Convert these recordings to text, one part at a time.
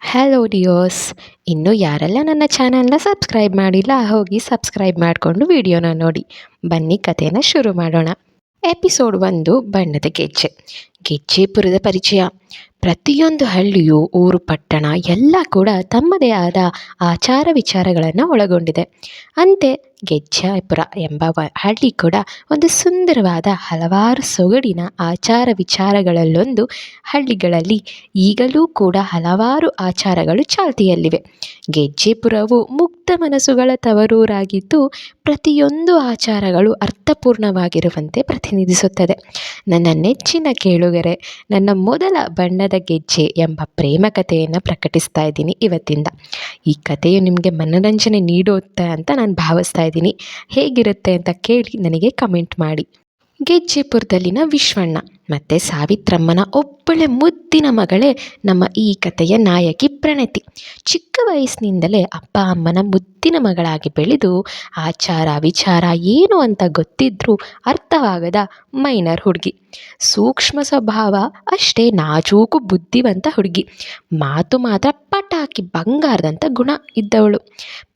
Hello ಡಿಯೋಸ್. ಇನ್ನೂ ಯಾರೆಲ್ಲ ನನ್ನ ಚಾನಲ್ನ ಸಬ್ಸ್ಕ್ರೈಬ್ ಮಾಡಿಲ್ಲ ಹೋಗಿ ಸಬ್ಸ್ಕ್ರೈಬ್ ಮಾಡಿಕೊಂಡು ವಿಡಿಯೋನ ನೋಡಿ. ಬನ್ನಿ ಕಥೆನ ಶುರು ಮಾಡೋಣ. ಎಪಿಸೋಡ್ 1, ಬಣ್ಣದ ಗೆಜ್ಜೆ. ಗೆಜ್ಜೆಪುರದ ಪರಿಚಯ. ಪ್ರತಿಯೊಂದು ಹಳ್ಳಿಯು, ಊರು, ಪಟ್ಟಣ ಎಲ್ಲ ಕೂಡ ತಮ್ಮದೇ ಆದ ಆಚಾರ ವಿಚಾರಗಳನ್ನು ಒಳಗೊಂಡಿದೆ. ಅಂತೆ ಗೆಜ್ಜೆಪುರ ಎಂಬ ಹಳ್ಳಿ ಕೂಡ ಒಂದು ಸುಂದರವಾದ ಹಲವಾರು ಸೊಗಡಿನ ಆಚಾರ ವಿಚಾರಗಳಲ್ಲೊಂದು. ಹಳ್ಳಿಗಳಲ್ಲಿ ಈಗಲೂ ಕೂಡ ಹಲವಾರು ಆಚಾರಗಳು ಚಾಲ್ತಿಯಲ್ಲಿವೆ. ಗೆಜ್ಜೆಪುರವು ಮುಕ್ತ ಮನಸ್ಸುಗಳ ತವರೂರಾಗಿದ್ದು ಪ್ರತಿಯೊಂದು ಆಚಾರಗಳು ಅರ್ಥಪೂರ್ಣವಾಗಿರುವಂತೆ ಪ್ರತಿನಿಧಿಸುತ್ತದೆ. ನನ್ನ ನೆಚ್ಚಿನ ಕೇಳುಗರೆ, ನನ್ನ ಮೊದಲ ಬಣ್ಣದ ಗೆಜ್ಜೆ ಎಂಬ ಪ್ರೇಮ ಕಥೆಯನ್ನು ಪ್ರಕಟಿಸ್ತಾ ಇದ್ದೀನಿ ಇವತ್ತಿಂದ. ಈ ಕಥೆಯು ನಿಮಗೆ ಮನೋರಂಜನೆ ನೀಡುತ್ತೆ ಅಂತ ನಾನು ಭಾವಿಸ್ತಾ ಇದ್ದೀನಿ. ಹೇಗಿರುತ್ತೆ ಅಂತ ಕೇಳಿ ನನಗೆ ಕಮೆಂಟ್ ಮಾಡಿ. ಗೆಜ್ಜೆಪುರದಲ್ಲಿನ ವಿಶ್ವಣ್ಣ ಮತ್ತು ಸಾವಿತ್ರಮ್ಮನ ಒಬ್ಬಳೆ ಮುದ್ದಿನ ಮಗಳೇ ನಮ್ಮ ಈ ಕಥೆಯ ನಾಯಕಿ ಪ್ರಣತಿ. ಚಿಕ್ಕ ವಯಸ್ಸಿನಿಂದಲೇ ಅಪ್ಪ ಅಮ್ಮನ ಮುದ್ದಿನ ಮಗಳಾಗಿ ಬೆಳೆದು ಆಚಾರ ವಿಚಾರ ಏನು ಅಂತ ಗೊತ್ತಿದ್ರೂ ಅರ್ಥವಾಗದ ಮೈನರ್ ಹುಡುಗಿ. ಸೂಕ್ಷ್ಮ ಸ್ವಭಾವ, ಅಷ್ಟೇ ನಾಜೂಕು ಬುದ್ಧಿವಂತ ಹುಡುಗಿ. ಮಾತು ಮಾತ್ರ ಪಟಾಕಿ ಬಂಗಾರದಂಥ ಗುಣ ಇದ್ದವಳು.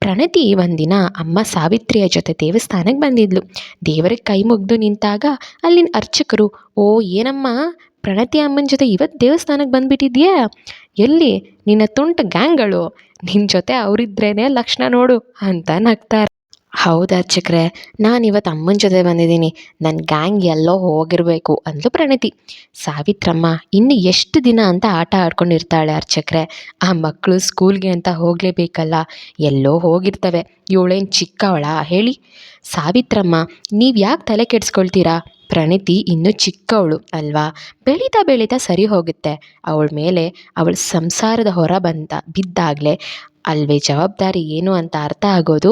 ಪ್ರಣತಿ ಒಂದಿನ ಅಮ್ಮ ಸಾವಿತ್ರಿಯ ಜೊತೆ ದೇವಸ್ಥಾನಕ್ಕೆ ಬಂದಿದ್ಲು. ದೇವರಿಗೆ ಕೈ ಮುಗಿದು ನಿಂತಾಗ ಅಲ್ಲಿನ ಅರ್ಚಕರು, ಓ ಏನಮ್ಮ ಪ್ರಣತಿ ಅಮ್ಮನ ಜೊತೆ ಇವತ್ತು ದೇವಸ್ಥಾನಕ್ಕೆ ಬಂದುಬಿಟ್ಟಿದ್ಯಾ, ಎಲ್ಲಿ ನಿನ್ನ ತುಂಟ ಗ್ಯಾಂಗ್ಗಳು, ನಿನ್ನ ಜೊತೆ ಅವರಿದ್ರೇ ಲಕ್ಷಣ ನೋಡು ಅಂತ ನಗ್ತಾರೆ. ಹೌದು ಅರ್ಚಕ್ರೆ, ನಾನಿವತ್ತು ಅಮ್ಮನ ಜೊತೆ ಬಂದಿದ್ದೀನಿ, ನನ್ನ ಗ್ಯಾಂಗ್ ಎಲ್ಲೋ ಹೋಗಿರಬೇಕು ಅಂದ್ಲು ಪ್ರಣತಿ. ಸಾವಿತ್ರಮ್ಮ ಇನ್ನು ಎಷ್ಟು ದಿನ ಅಂತ ಆಟ ಆಡ್ಕೊಂಡಿರ್ತಾಳೆ ಅರ್ಚಕ್ರೆ, ಆ ಮಕ್ಕಳು ಸ್ಕೂಲ್ಗೆ ಅಂತ ಹೋಗಲೇಬೇಕಲ್ಲ, ಎಲ್ಲೋ ಹೋಗಿರ್ತವೆ, ಇವಳೇನು ಚಿಕ್ಕವಳ ಹೇಳಿ. ಸಾವಿತ್ರಮ್ಮ, ನೀವು ಯಾಕೆ ತಲೆ ಕೆಡಿಸ್ಕೊಳ್ತೀರಾ, ಪ್ರಣತಿ ಇನ್ನೂ ಚಿಕ್ಕವಳು ಅಲ್ವಾ, ಬೆಳೀತಾ ಬೆಳೀತಾ ಸರಿ ಹೋಗುತ್ತೆ. ಅವಳ ಮೇಲೆ ಅವಳ ಸಂಸಾರದ ಹೊರ ಬಿದ್ದಾಗಲೇ ಅಲ್ವೇ ಜವಾಬ್ದಾರಿ ಏನು ಅಂತ ಅರ್ಥ ಆಗೋದು.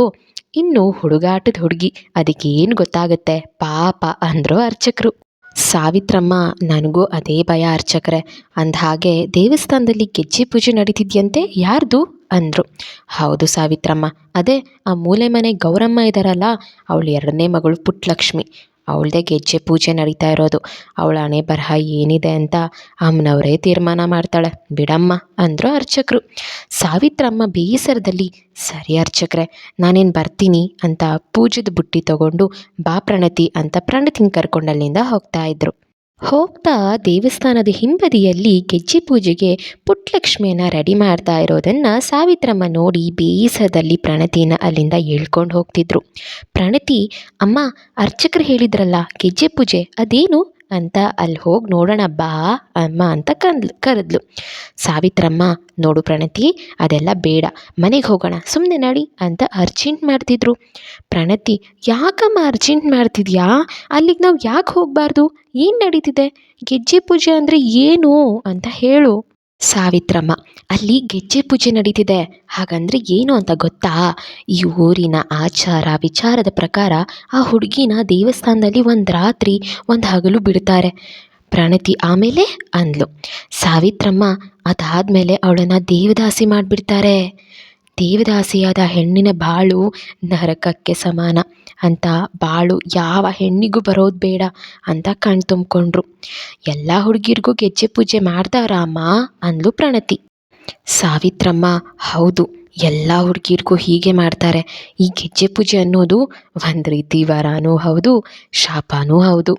ಇನ್ನು ಹುಡುಗಾಟದ ಹುಡುಗಿ, ಅದಕ್ಕೆ ಏನು ಗೊತ್ತಾಗುತ್ತೆ ಪಾಪ ಅಂದರು ಅರ್ಚಕರು. ಸಾವಿತ್ರಮ್ಮ, ನನಗೂ ಅದೇ ಭಯ ಅರ್ಚಕ್ರೆ. ಅಂದಹಾಗೆ ದೇವಸ್ಥಾನದಲ್ಲಿ ಗೆಜ್ಜೆ ಪೂಜೆ ನಡೀತಿದ್ಯಂತೆ, ಯಾರ್ದು ಅಂದರು. ಹೌದು ಸಾವಿತ್ರಮ್ಮ, ಅದೇ ಆ ಮೂಲೆ ಮನೆ ಗೌರಮ್ಮ ಇದ್ದಾರಲ್ಲ, ಅವಳು ಎರಡನೇ ಮಗಳು ಪುಟ್ಟಲಕ್ಷ್ಮಿ, ಅವಳದೇ ಗೆಜ್ಜೆ ಪೂಜೆ ನಡೀತಾ ಇರೋದು. ಅವಳ ಹಣೆ ಬರಹ ಏನಿದೆ ಅಂತ ಅಮ್ಮನವರೇ ತೀರ್ಮಾನ ಮಾಡ್ತಾಳೆ ಬಿಡಮ್ಮ ಅಂದರು ಅರ್ಚಕರು. ಸಾವಿತ್ರಮ್ಮ ಬೇಸರದಲ್ಲಿ, ಸರಿ ಅರ್ಚಕ್ರೆ, ನಾನೇನು ಬರ್ತೀನಿ ಅಂತ ಪೂಜೆದ ಬುಟ್ಟಿ ತಗೊಂಡು ಬಾ ಪ್ರಣತಿ ಅಂತ ಪ್ರಣತಿನ ಕರ್ಕೊಂಡು ಅಲ್ಲಿಂದ ಹೋಗ್ತಾ ಇದ್ರು. ಹೋಗ್ತಾ ದೇವಸ್ಥಾನದ ಹಿಂಬದಿಯಲ್ಲಿ ಗೆಜ್ಜೆ ಪೂಜೆಗೆ ಪುಟ್ಟಲಕ್ಷ್ಮಿಯನ್ನು ರೆಡಿ ಮಾಡ್ತಾ ಇರೋದನ್ನು ಸಾವಿತ್ರಮ್ಮ ನೋಡಿ ಬೇಸರದಲ್ಲಿ ಪ್ರಣತಿನ ಅಲ್ಲಿಂದ ಎಳ್ಕೊಂಡು ಹೋಗ್ತಿದ್ರು. ಪ್ರಣತಿ, ಅಮ್ಮ ಅರ್ಚಕರು ಹೇಳಿದ್ರಲ್ಲ ಗೆಜ್ಜೆ ಪೂಜೆ ಅದೇನು ಅಂತ ಅಲ್ಲಿ ಹೋಗಿ ನೋಡೋಣ ಬಾ ಅಮ್ಮ ಅಂತ ಕರೆದ್ಲು. ಸಾವಿತ್ರಮ್ಮ, ನೋಡು ಪ್ರಣತಿ, ಅದೆಲ್ಲ ಬೇಡ, ಮನೆಗೆ ಹೋಗೋಣ ಸುಮ್ಮನೆ ನಡಿ ಅಂತ ಅರ್ಜೆಂಟ್ ಮಾಡ್ತಿದ್ರು. ಪ್ರಣತಿ, ಯಾಕಮ್ಮ ಅರ್ಜೆಂಟ್ ಮಾಡ್ತಿದ್ಯಾ, ಅಲ್ಲಿಗೆ ನಾವು ಯಾಕೆ ಹೋಗಬಾರ್ದು, ಏನು ನಡೀತಿದೆ, ಗೆಜ್ಜೆ ಪೂಜೆ ಅಂದರೆ ಏನು ಅಂತ ಹೇಳು. ಸಾವಿತ್ರಮ್ಮ, ಅಲ್ಲಿ ಗೆಜ್ಜೆ ಪೂಜೆ ನಡೀತಿದೆ, ಹಾಗಂದ್ರೆ ಏನು ಅಂತ ಗೊತ್ತಾ, ಈ ಊರಿನ ಆಚಾರ ವಿಚಾರದ ಪ್ರಕಾರ ಆ ಹುಡುಗಿನ ದೇವಸ್ಥಾನದಲ್ಲಿ ಒಂದು ರಾತ್ರಿ ಒಂದು ಹಗಲು ಬಿಡ್ತಾರೆ. ಪ್ರಣತಿ ಆಮೇಲೆ ಅಂದ್ಲು. ಸಾವಿತ್ರಮ್ಮ, ಅದಾದಮೇಲೆ ಅವಳನ್ನು ದೇವದಾಸಿ ಮಾಡಿಬಿಡ್ತಾರೆ. ದೇವದಾಸಿಯಾದ ಹೆಣ್ಣಿನ ಬಾಳು ನರಕಕ್ಕೆ ಸಮಾನ ಅಂತ, ಬಾಳು ಯಾವ ಹೆಣ್ಣಿಗೂ ಬರೋದು ಬೇಡ ಅಂತ ಕಣ್ ತುಂಬಿಕೊಂಡ್ರು. ಎಲ್ಲ ಹುಡುಗಿರಿಗೂ ಗೆಜ್ಜೆ ಪೂಜೆ ಮಾಡ್ತಾರಾ ಅಮ್ಮ ಅಂದ್ಲು ಪ್ರಣತಿ. ಸಾವಿತ್ರಮ್ಮ, ಹೌದು, ಎಲ್ಲ ಹುಡುಗಿರಿಗೂ ಹೀಗೆ ಮಾಡ್ತಾರೆ. ಈ ಗೆಜ್ಜೆ ಪೂಜೆ ಅನ್ನೋದು ಒಂದು ರೀತಿ ವರನೂ ಹೌದು, ಶಾಪನೂ ಹೌದು.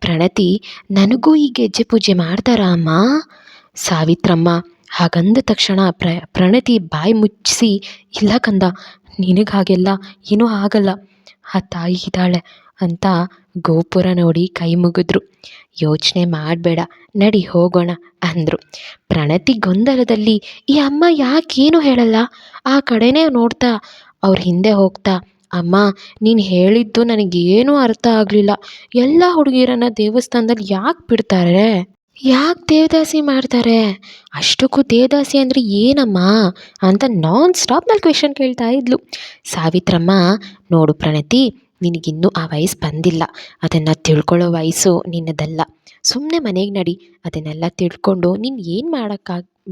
ಪ್ರಣತಿ, ನನಗೂ ಈ ಗೆಜ್ಜೆ ಪೂಜೆ ಮಾಡ್ತಾರಾ ಅಮ್ಮ. ಸಾವಿತ್ರಮ್ಮ ಹಾಗಂದ ತಕ್ಷಣ ಪ್ರಣತಿ ಬಾಯಿ ಮುಚ್ಚಿಸಿ, ಇಲ್ಲ ಕಂದ, ನಿನಗೆ ಹಾಗೆಲ್ಲ ಏನೂ ಆಗಲ್ಲ, ಆ ತಾಯಿ ಇದ್ದಾಳೆ ಅಂತ ಗೋಪುರ ನೋಡಿ ಕೈ ಮುಗಿದ್ರು. ಯೋಚನೆ ಮಾಡಬೇಡ, ನಡಿ ಹೋಗೋಣ ಅಂದರು. ಪ್ರಣತಿ ಗೊಂದಲದಲ್ಲಿ, ಈ ಅಮ್ಮ ಯಾಕೇನು ಹೇಳಲ್ಲ, ಆ ಕಡೆನೇ ನೋಡ್ತಾ ಅವ್ರ ಹಿಂದೆ ಹೋಗ್ತಾ, ಅಮ್ಮ ನೀನು ಹೇಳಿದ್ದು ನನಗೇನೂ ಅರ್ಥ ಆಗಲಿಲ್ಲ, ಎಲ್ಲ ಹುಡುಗಿರನ್ನ ದೇವಸ್ಥಾನದಲ್ಲಿ ಯಾಕೆ ಬಿಡ್ತಾರೆ, ಯಾಕೆ ದೇವದಾಸಿ ಮಾಡ್ತಾರೆ, ಅಷ್ಟಕ್ಕೂ ದೇವದಾಸಿ ಅಂದರೆ ಏನಮ್ಮ ಅಂತ ನಾನ್ ಸ್ಟಾಪ್ನಲ್ಲಿ ಕ್ವೆಶನ್ ಕೇಳ್ತಾ ಇದ್ಲು. ಸಾವಿತ್ರಮ್ಮ, ನೋಡು ಪ್ರಣತಿ, ನಿನಗಿನ್ನೂ ಆ ವಯಸ್ಸು ಬಂದಿಲ್ಲ, ಅದನ್ನು ತಿಳ್ಕೊಳ್ಳೋ ವಯಸ್ಸು ನಿನ್ನದಲ್ಲ. ಸುಮ್ಮನೆ ಮನೆಗೆ ನಡಿ, ಅದನ್ನೆಲ್ಲ ತಿಳ್ಕೊಂಡು ನೀನು ಏನು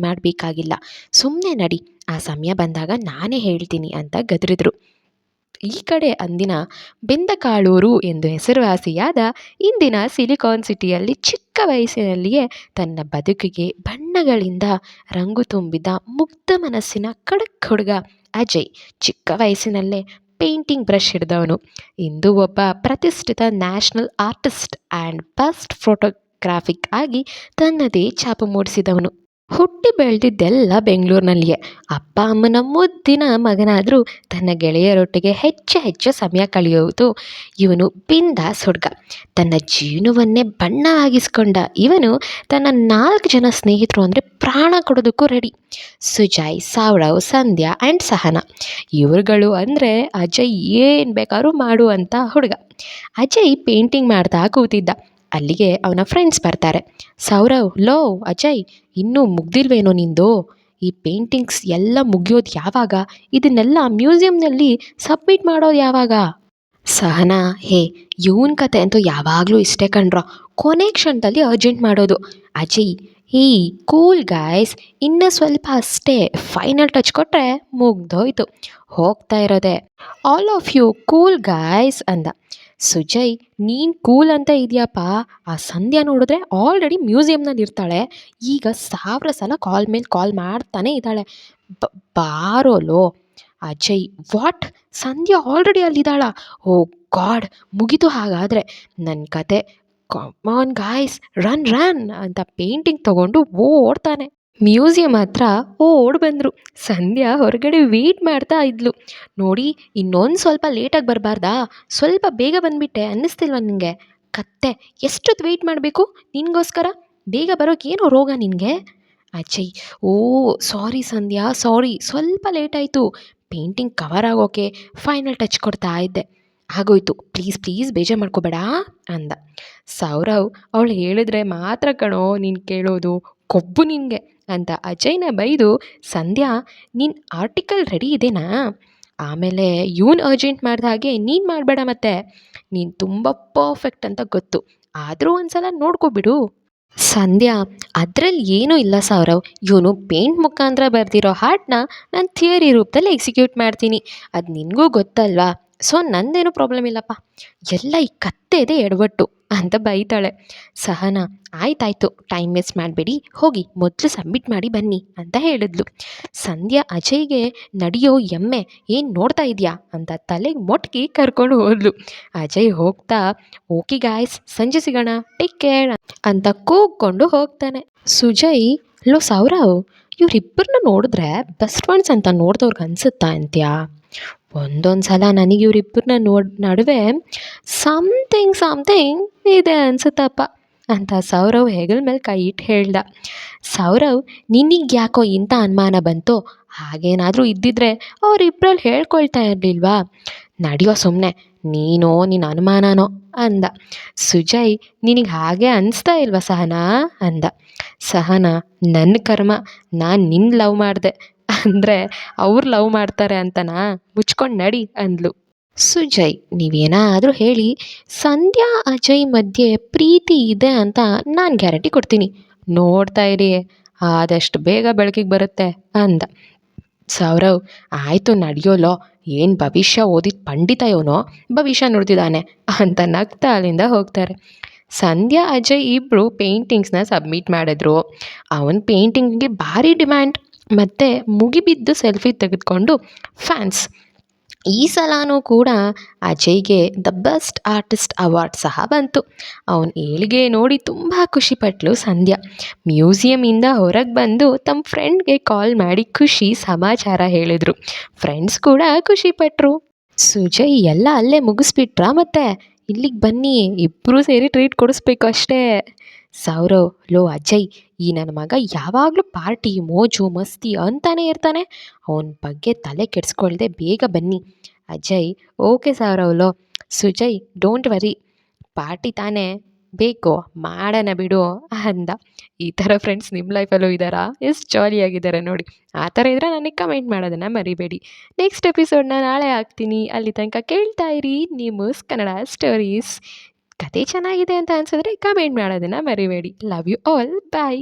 ಮಾಡಬೇಕಾಗಿಲ್ಲ, ಸುಮ್ಮನೆ ನಡಿ, ಆ ಸಮಯ ಬಂದಾಗ ನಾನೇ ಹೇಳ್ತೀನಿ ಅಂತ ಗದರಿದ್ರು. ಈ ಕಡೆ ಅಂದಿನ ಬೆಂದಕಾಳೂರು ಎಂದು ಹೆಸರುವಾಸಿಯಾದ ಇಂದಿನ ಸಿಲಿಕಾನ್ ಸಿಟಿಯಲ್ಲಿ ಚಿಕ್ಕ ವಯಸ್ಸಿನಲ್ಲಿಯೇ ತನ್ನ ಬದುಕಿಗೆ ಬಣ್ಣಗಳಿಂದ ರಂಗು ತುಂಬಿದ ಮುಗ್ಧ ಮನಸ್ಸಿನ ಖಡಕ್ ಹುಡುಗ ಅಜಯ್. ಚಿಕ್ಕ ವಯಸ್ಸಿನಲ್ಲೇ ಪೇಂಟಿಂಗ್ ಬ್ರಷ್ ಹಿಡಿದವನು ಇಂದು ಒಬ್ಬ ಪ್ರತಿಷ್ಠಿತ national artist and best photographic ಆಗಿ ತನ್ನದೇ ಛಾಪು ಮೂಡಿಸಿದವನು. ಹುಟ್ಟಿ ಬೆಳೆದಿದ್ದೆಲ್ಲ ಬೆಂಗಳೂರಿನಲ್ಲಿಯೇ. ಅಪ್ಪ ಅಮ್ಮನ ಮುದ್ದಿನ ಮಗನಾದರೂ ತನ್ನ ಗೆಳೆಯರೊಟ್ಟಿಗೆ ಹೆಚ್ಚು ಹೆಚ್ಚು ಸಮಯ ಕಳೆಯುವುದು ಇವನು ಬಿಂದಾಸ್ ಹುಡುಗ. ತನ್ನ ಜೀವನವನ್ನೇ ಬಣ್ಣವಾಗಿಸ್ಕೊಂಡ ಇವನು ತನ್ನ 4 ಜನ ಸ್ನೇಹಿತರು ಅಂದರೆ ಪ್ರಾಣ ಕೊಡೋದಕ್ಕೂ ರೆಡಿ. ಸುಜಯ್, ಸೌರವ್, ಸಂಧ್ಯಾ ಆ್ಯಂಡ್ ಸಹನಾ ಇವರುಗಳು ಅಂದರೆ ಅಜಯ್ ಏನು ಬೇಕಾದ್ರೂ ಮಾಡುವಂಥ ಹುಡುಗ. ಅಜಯ್ ಪೇಂಟಿಂಗ್ ಮಾಡ್ತಾ ಕೂತಿದ್ದ. ಅಲ್ಲಿಗೆ ಅವನ ಫ್ರೆಂಡ್ಸ್ ಬರ್ತಾರೆ. ಸೌರವ್, ಲೋ ಅಜಯ್, ಇನ್ನೂ ಮುಗ್ದಿಲ್ವೇನೋ ನಿಂದು? ಈ ಪೇಂಟಿಂಗ್ಸ್ ಎಲ್ಲ ಮುಗಿಯೋದು ಯಾವಾಗ? ಇದನ್ನೆಲ್ಲ ಮ್ಯೂಸಿಯಂನಲ್ಲಿ ಸಬ್ಮಿಟ್ ಮಾಡೋದು ಯಾವಾಗ? ಸಹನಾ, ಹೇ ಇವನ್ ಕತೆ ಅಂತೂ ಯಾವಾಗಲೂ ಇಷ್ಟೇ ಕಣ್ರೋ, ಕೊನೆ ಕ್ಷಣದಲ್ಲಿ ಅರ್ಜೆಂಟ್ ಮಾಡೋದು. ಅಜಯ್, ಹೇ ಕೂಲ್ ಗಾಯ್ಸ್, ಇನ್ನೂ ಸ್ವಲ್ಪ ಅಷ್ಟೇ, ಫೈನಲ್ ಟಚ್ ಕೊಟ್ಟರೆ ಮುಗ್ದೋಯ್ತು, ಹೋಗ್ತಾ ಇರೋದೆ. All of you cool guys ಅಂದ. ಸುಜಯ್, ನೀನು ಕೂಲ್ ಅಂತ ಇದೆಯಪ್ಪ, ಆ ಸಂಧ್ಯಾ ನೋಡಿದ್ರೆ ಆಲ್ರೆಡಿ ಮ್ಯೂಸಿಯಂನಲ್ಲಿ ಇರ್ತಾಳೆ, ಈಗ 1000 ಸಲ ಕಾಲ್ ಮೇಲೆ ಕಾಲ್ ಮಾಡ್ತಾನೆ ಇದ್ದಾಳೆ, ಬಾರೋಲೋ. ಅಜಯ್, ವಾಟ್, ಸಂಧ್ಯಾ ಆಲ್ರೆಡಿ ಅಲ್ಲಿದ್ದಾಳ? ಓ ಗಾಡ್, ಮುಗಿತು ಹಾಗಾದರೆ ನನ್ನ ಕತೆ. ಕಾಮನ್ ಗಾಯ್ಸ್, ರನ್ ರನ್ ಅಂತ ಪೇಂಟಿಂಗ್ ತೊಗೊಂಡು ಓಡ್ತಾನೆ. ಮ್ಯೂಸಿಯಂ ಹತ್ರ ಓಡ್ ಬಂದರು. ಸಂಧ್ಯಾ ಹೊರಗಡೆ ವೆಯ್ಟ್ ಮಾಡ್ತಾ ಇದ್ಲು. ನೋಡಿ, ಇನ್ನೊಂದು ಸ್ವಲ್ಪ ಲೇಟಾಗಿ ಬರಬಾರ್ದಾ? ಸ್ವಲ್ಪ ಬೇಗ ಬಂದುಬಿಟ್ಟೆ ಅನ್ನಿಸ್ತಿಲ್ವ ನಿನಗೆ? ಕತ್ತೆ, ಎಷ್ಟೊತ್ತು ವೆಯ್ಟ್ ಮಾಡಬೇಕು ನಿನಗೋಸ್ಕರ? ಬೇಗ ಬರೋಕ್ಕೆ ಏನೋ ರೋಗ ನಿನಗೆ? ಅಜಯ್, ಓ ಸಾರಿ ಸಂಧ್ಯಾ, ಸಾರಿ, ಸ್ವಲ್ಪ ಲೇಟ್ ಆಯಿತು, ಪೇಂಟಿಂಗ್ ಕವರ್ ಆಗೋಕೆ ಫೈನಲ್ ಟಚ್ ಕೊಡ್ತಾ ಇದ್ದೆ, ಆಗೋಯ್ತು, ಪ್ಲೀಸ್ ಪ್ಲೀಸ್ ಬೇಜಾರು ಮಾಡ್ಕೋಬೇಡ ಅಂದ. ಸೌರವ್, ಅವಳು ಹೇಳಿದ್ರೆ ಮಾತ್ರ ಕಣೋ ನೀನು ಕೇಳೋದು, ಕೊಬ್ಬು ನಿನಗೆ ಅಂತ ಅಜಯ್ನ ಬೈದು, ಸಂಧ್ಯಾ ನಿನ್ನ ಆರ್ಟಿಕಲ್ ರೆಡಿ ಇದೆನಾ? ಆಮೇಲೆ ಇವನು ಅರ್ಜೆಂಟ್ ಮಾಡಿದ ಹಾಗೆ ನೀನು ಮಾಡಬೇಡ, ಮತ್ತೆ ನೀನು ತುಂಬ ಪರ್ಫೆಕ್ಟ್ ಅಂತ ಗೊತ್ತು, ಆದರೂ ಒಂದು ಸಲ ನೋಡ್ಕೊಬಿಡು. ಸಂಧ್ಯಾ, ಅದರಲ್ಲಿ ಏನೂ ಇಲ್ಲ ಸೌರವ್, ಇವನು ಪೇಂಟ್ ಮುಖಾಂತರ ಬರೆದಿರೋ ಹಾಡನ್ನ ನಾನು ಥಿಯರಿ ರೂಪದಲ್ಲಿ ಎಕ್ಸಿಕ್ಯೂಟ್ ಮಾಡ್ತೀನಿ, ಅದು ನಿನಗೂ ಗೊತ್ತಲ್ವಾ, ಸೊ ನಂದೇನು ಪ್ರಾಬ್ಲಮ್ ಇಲ್ಲಪ್ಪ, ಎಲ್ಲ ಈ ಕತ್ತೆದೇ ಎಡವಟ್ಟು ಅಂತ ಬೈತಾಳೆ. ಸಹನಾ, ಆಯ್ತಾಯ್ತು, ಟೈಮ್ ವೇಸ್ಟ್ ಮಾಡಬೇಡಿ, ಹೋಗಿ ಮೊದಲು ಸಬ್ಮಿಟ್ ಮಾಡಿ ಬನ್ನಿ ಅಂತ ಹೇಳಿದ್ಲು. ಸಂಧ್ಯಾ ಅಜಯ್ಗೆ ನಡೆಯೋ ಎಮ್ಮೆ, ಏನು ನೋಡ್ತಾ ಇದೆಯಾ ಅಂತ ತಲೆಗೆ ಮೊಟ್ಕಿ ಕರ್ಕೊಂಡು ಹೋದ್ಲು. ಅಜಯ್ ಹೋಗ್ತಾ, ಓಕೆ ಗಾಯ್ಸ್, ಸಂಜೆ ಸಿಗೋಣ, ಟೇಕ್ ಕೇರ್ ಅಂತ ಕೂಗ್ಕೊಂಡು ಹೋಗ್ತಾನೆ. ಸುಜಯ್, ಲೋ ಸೌರವ್, ಇವರಿಬ್ಬರನ್ನ ನೋಡಿದ್ರೆ ಬೆಸ್ಟ್ ಫ್ರೆಂಡ್ಸ್ ಅಂತ ನೋಡಿದವ್ರಿಗೆ ಅನಿಸುತ್ತಾ ಅಂತ್ಯಾ? ಒಂದೊಂದು ಸಲ ನನಗೆ ಇವರಿಬ್ಬರನ್ನ ನಡುವೆ ಸಮಥಿಂಗ್ ಇದೆ ಅನಿಸುತ್ತಪ್ಪ ಅಂತ ಸೌರವ್ ಹೆಗಲ ಮೇಲೆ ಕೈ ಇಟ್ಟು ಹೇಳ್ದ. ಸೌರವ್, ನಿನಗೆ ಯಾಕೋ ಇಂಥ ಅನುಮಾನ ಬಂತು? ಹಾಗೇನಾದರೂ ಇದ್ದಿದ್ರೆ ಅವರಿಬ್ಬರಲ್ಲಿ ಹೇಳ್ಕೊಳ್ತಾ ಇರಲಿಲ್ವಾ? ನಡೆಯೋ ಸುಮ್ಮನೆ, ನೀನೋ ನಿನ್ನ ಅನುಮಾನನೋ ಅಂದ. ಸುಜಯ್, ನಿನಗೆ ಹಾಗೆ ಅನಿಸ್ತಾ ಇಲ್ವಾ ಸಹನಾ ಅಂದ. ಸಹನಾ, ನನ್ನ ಕರ್ಮ, ನಾನು ನಿನ್ನ ಲವ್ ಮಾಡಿದೆ ಅಂದರೆ ಅವ್ರು ಲವ್ ಮಾಡ್ತಾರೆ ಅಂತನಾ, ಮುಚ್ಕೊಂಡು ನಡಿ ಅಂದ್ಲು. ಸುಜಯ್, ನೀವೇನಾದರೂ ಹೇಳಿ ಸಂಧ್ಯಾ ಅಜಯ್ ಮಧ್ಯೆ ಪ್ರೀತಿ ಇದೆ ಅಂತ ನಾನು ಗ್ಯಾರಂಟಿ ಕೊಡ್ತೀನಿ, ನೋಡ್ತಾ ಇರಿ, ಆದಷ್ಟು ಬೇಗ ಬೆಳಕಿಗೆ ಬರುತ್ತೆ ಅಂದ. ಸೌರವ್, ಆಯಿತು ನಡೆಯೋಲೋ, ಏನು ಭವಿಷ್ಯ ಓದಿದ ಪಂಡಿತ ಇವನೋ, ಭವಿಷ್ಯ ನುಡ್ದಿದ್ದಾನೆ ಅಂತ ನಗ್ತಾ ಅಲ್ಲಿಂದ ಹೋಗ್ತಾರೆ. ಸಂಧ್ಯಾ ಅಜಯ್ ಇಬ್ಬರು ಪೇಂಟಿಂಗ್ಸ್ನ ಸಬ್ಮಿಟ್ ಮಾಡಿದ್ರು. ಅವನ ಪೇಂಟಿಂಗಿಗೆ ಭಾರಿ ಡಿಮ್ಯಾಂಡ್, ಮತ್ತು ಮುಗಿಬಿದ್ದು ಸೆಲ್ಫಿ ತೆಗೆದುಕೊಂಡು ಫ್ಯಾನ್ಸ್. ಈ ಸಲನೂ ಕೂಡ ಅಜಯ್ಗೆ ದ ಬೆಸ್ಟ್ ಆರ್ಟಿಸ್ಟ್ ಅವಾರ್ಡ್ ಸಹ ಬಂತು. ಅವನ ಏಳಿಗೆ ನೋಡಿ ತುಂಬ ಖುಷಿಪಟ್ಲು ಸಂಧ್ಯಾ. ಮ್ಯೂಸಿಯಮಿಂದ ಹೊರಗೆ ಬಂದು ತಮ್ಮ ಫ್ರೆಂಡ್ಗೆ ಕಾಲ್ ಮಾಡಿ ಖುಷಿ ಸಮಾಚಾರ ಹೇಳಿದರು. ಫ್ರೆಂಡ್ಸ್ ಕೂಡ ಖುಷಿಪಟ್ಟರು. ಸುಜಯ್, ಎಲ್ಲ ಅಲ್ಲೇ ಮುಗಿಸ್ಬಿಟ್ರಾ? ಮತ್ತೆ ಇಲ್ಲಿಗೆ ಬನ್ನಿ, ಇಬ್ಬರೂ ಸೇರಿ ಟ್ರೀಟ್ ಕೊಡಿಸ್ಬೇಕು ಅಷ್ಟೇ. ಸೌರವ್, ಲೋ ಅಜಯ್, ಈ ನನ್ನ ಮಗ ಯಾವಾಗಲೂ ಪಾರ್ಟಿ ಮೋಜು ಮಸ್ತಿ ಅಂತಾನೆ ಇರ್ತಾನೆ, ಅವನ ಬಗ್ಗೆ ತಲೆ ಕೆಡಿಸ್ಕೊಳ್ದೆ ಬೇಗ ಬನ್ನಿ. ಅಜಯ್, ಓಕೆ ಸೌರವ್, ಲೋ. ಸುಜಯ್, ಡೋಂಟ್ ವರಿ, ಪಾರ್ಟಿ ತಾನೇ ಬೇಕು, ಮಾಡೋಣ ಬಿಡು ಅಂದ. ಈ ಥರ ಫ್ರೆಂಡ್ಸ್ ನಿಮ್ಮ ಲೈಫಲ್ಲೂ ಇದ್ದಾರಾ? ಎಷ್ಟು ಜಾಲಿಯಾಗಿದ್ದಾರೆ ನೋಡಿ. ಆ ಥರ ಇದ್ದರೆ ನನಗೆ ಕಮೆಂಟ್ ಮಾಡೋದನ್ನು ಮರಿಬೇಡಿ. ನೆಕ್ಸ್ಟ್ ಎಪಿಸೋಡ್ನ ನಾಳೆ ಹಾಕ್ತೀನಿ. ಅಲ್ಲಿ ತನಕ ಕೇಳ್ತಾ ಇರಿ ನಿಮ್ಮಸ್ ಕನ್ನಡ ಸ್ಟೋರೀಸ್. ಕತೆ ಚೆನ್ನಾಗಿದೆ ಅಂತ ಅನಿಸಿದ್ರೆ ಕಮೆಂಟ್ ಮಾಡೋದನ್ನು ಮರಿಬೇಡಿ. Love you all, bye.